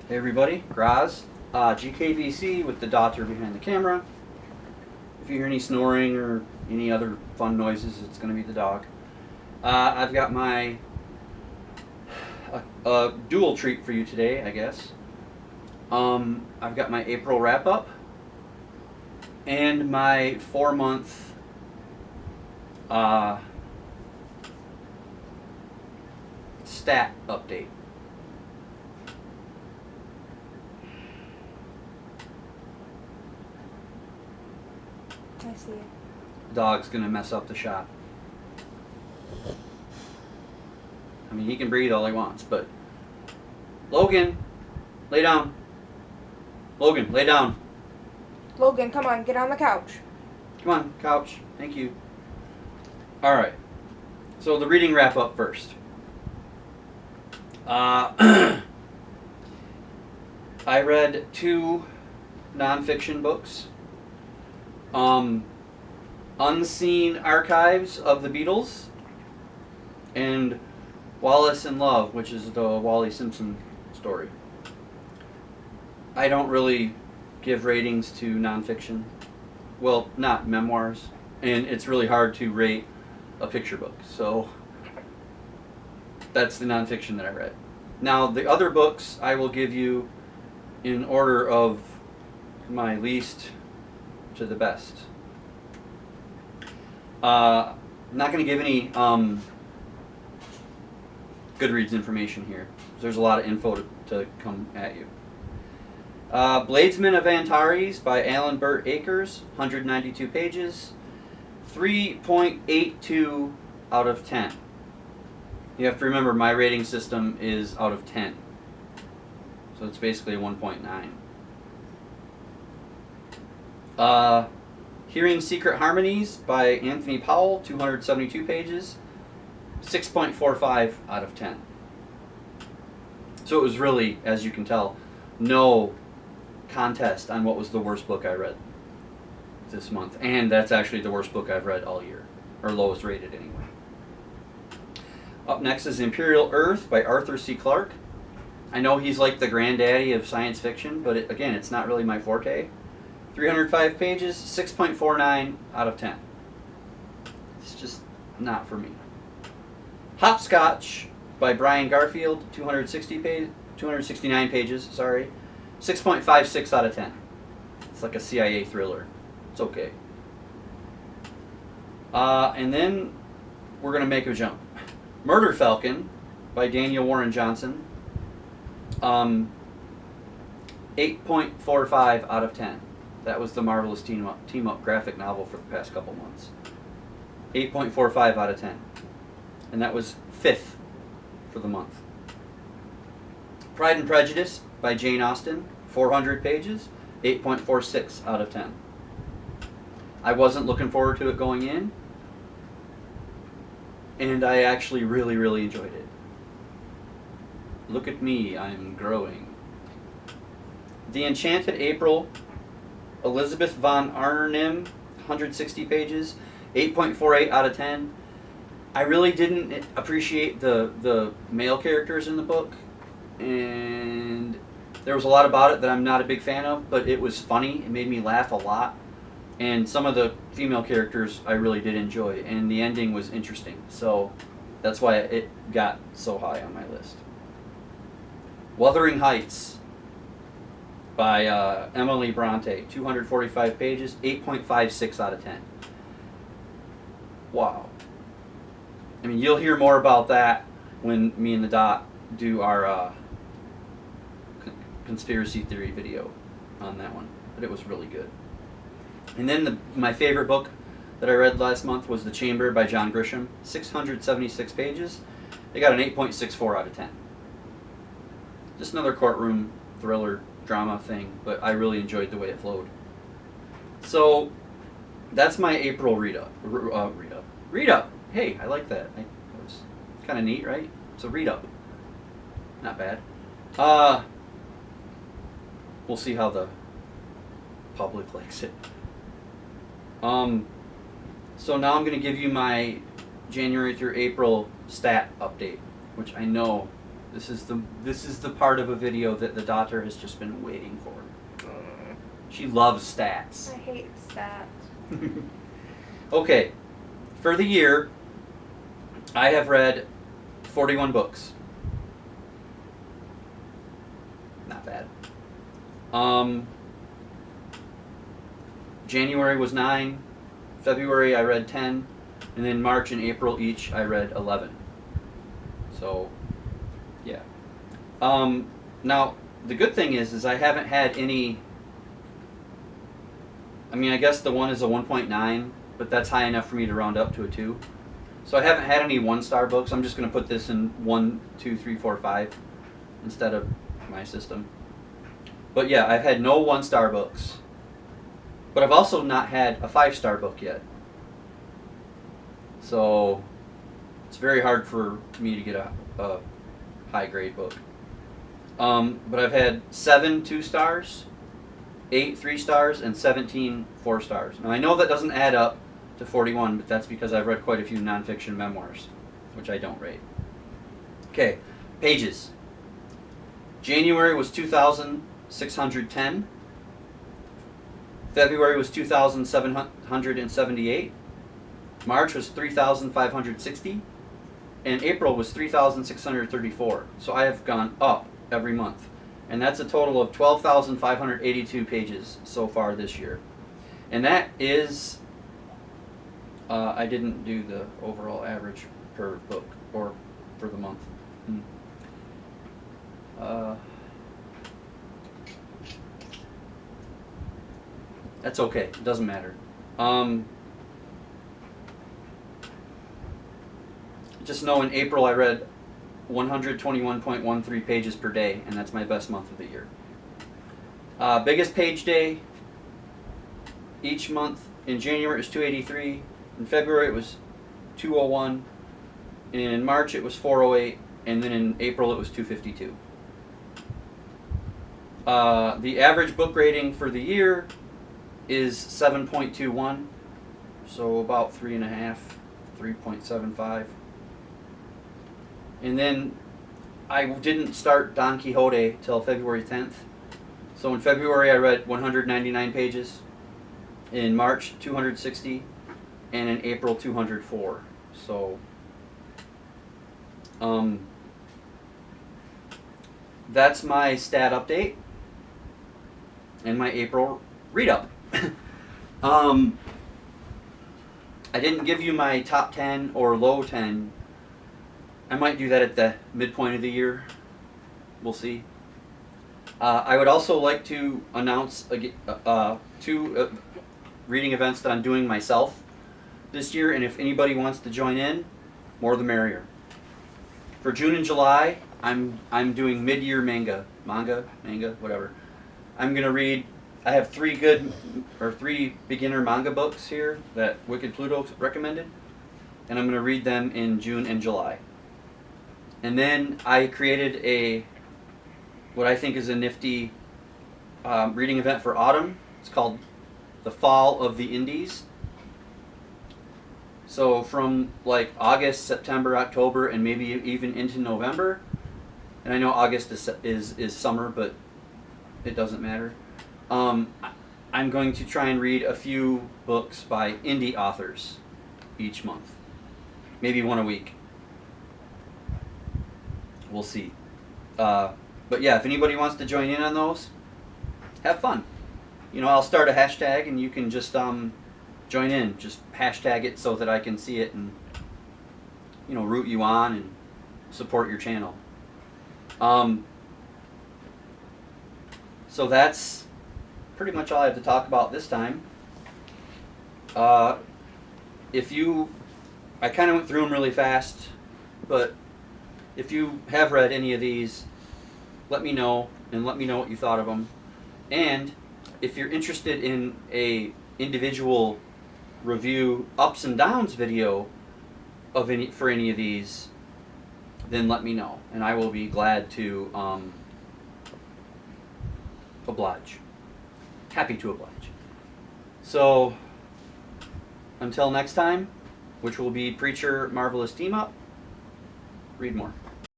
Hey everybody, Graz, GKBC with the daughter behind the camera. If you hear any snoring or any other fun noises, it's going to be the dog. I've got my dual treat for you today, I guess. I've got my April wrap up and my 4 month stat update. I see it. Dog's gonna mess up the shot. I mean, he can breathe all he wants, but Logan, lay down. Logan, lay down. Logan, come on, get on the couch. Come on, couch. Thank you. All right. So the reading wrap up first. I read 2 nonfiction books. Unseen Archives of the Beatles and Wallace in Love, which is the Wally Simpson story. I don't really give ratings to nonfiction. Well, not memoirs. And it's really hard to rate a picture book. So that's the nonfiction that I read. Now, the other books I will give you in order of my least to the best. Not going to give any Goodreads information here. There's a lot of info to come at you. Bladesman of Antares by Alan Burt Akers, 192 pages, 3.82 out of 10. You have to remember my rating system is out of 10. So it's basically a 1.9. Hearing Secret Harmonies by Anthony Powell, 272 pages, 6.45 out of 10. So it was really, as you can tell, no contest on what was the worst book I read this month. And that's actually the worst book I've read all year, or lowest rated anyway. Up next is Imperial Earth by Arthur C. Clarke. I know he's like the granddaddy of science fiction, but again, it's not really my forte. 305 pages, 6.49 out of 10. It's just not for me. Hopscotch by Brian Garfield, 269 pages, 6.56 out of 10. It's like a CIA thriller. It's okay. And then we're going to make a jump. Murder Falcon by Daniel Warren Johnson, 8.45 out of 10. That was the Marvelous Team Up graphic novel for the past couple months. 8.45 out of 10. And that was 5th for the month. Pride and Prejudice by Jane Austen, 400 pages, 8.46 out of 10. I wasn't looking forward to it going in, and I actually really, really enjoyed it. Look at me, I'm growing. The Enchanted April, Elizabeth von Arnim, 160 pages, 8.48 out of 10. I really didn't appreciate the male characters in the book, and there was a lot about it that I'm not a big fan of, but it was funny. It made me laugh a lot, and some of the female characters I really did enjoy, and the ending was interesting, so that's why it got so high on my list. Wuthering Heights by Emily Bronte, 245 pages, 8.56 out of 10. Wow. I mean, you'll hear more about that when me and the Dot do our conspiracy theory video on that one. But it was really good. And then my favorite book that I read last month was The Chamber by John Grisham, 676 pages. They got an 8.64 out of 10. Just another courtroom thriller drama thing, but I really enjoyed the way it flowed. So that's my April read up. Hey, I like that. That was kind of neat, right? So read up. Not bad. We'll see how the public likes it. So now I'm going to give you my January through April stat update, which I know This is the part of a video that the daughter has just been waiting for. She loves stats. I hate stats. Okay, for the year, I have read 41 books. Not bad. January was 9. February I read 10. And then March and April each I read 11. So, yeah. Now, the good thing is I haven't had any... I mean, I guess the one is a 1.9, but that's high enough for me to round up to a 2. So I haven't had any 1-star books. I'm just going to put this in 1, 2, 3, 4, 5 instead of my system. But yeah, I've had no 1-star books. But I've also not had a 5-star book yet. So it's very hard for me to get a high grade book. But I've had 7 2-stars, 8 3-stars, and 17 4-stars. Now I know that doesn't add up to 41, but that's because I've read quite a few nonfiction memoirs, which I don't rate. Okay, pages. January was 2,610. February was 2,778. March was 3,560. And April was 3,634. So I have gone up every month. And that's a total of 12,582 pages so far this year. And that is, I didn't do the overall average per book or for the month. That's okay. It doesn't matter. Just know in April I read 121.13 pages per day, and that's my best month of the year. Biggest page day each month. In January it was 283. In February it was 201. In March it was 408. And then in April it was 252. The average book rating for the year is 7.21, so about 3.5, 3.75. And then I didn't start Don Quixote till February 10th. So in February I read 199 pages, in March 260, and in April 204. So that's my stat update and my April read up. I didn't give you my top 10 or low 10. I might do that at the midpoint of the year. We'll see. I would also like to announce 2 reading events that I'm doing myself this year, and if anybody wants to join in, more the merrier. For June and July, I'm doing mid-year manga, whatever. I'm gonna read. I have 3 beginner manga books here that Wicked Pluto recommended, and I'm going to read them in June and July. And then I created what I think is a nifty reading event for autumn. It's called The Fall of the Indies. So from like August, September, October, and maybe even into November. And I know August is summer, but it doesn't matter. I'm going to try and read a few books by indie authors each month. Maybe one a week. We'll see. But yeah, if anybody wants to join in on those, have fun. You know, I'll start a hashtag and you can just join in. Just hashtag it so that I can see it and, you know, root you on and support your channel. So that's pretty much all I have to talk about this time. I kind of went through them really fast, but if you have read any of these, let me know, and let me know what you thought of them. And if you're interested in a individual review ups and downs video of for any of these, then let me know, and I will be glad to oblige. Happy to oblige. So, until next time, which will be Preacher Marvelous Team Up, read more.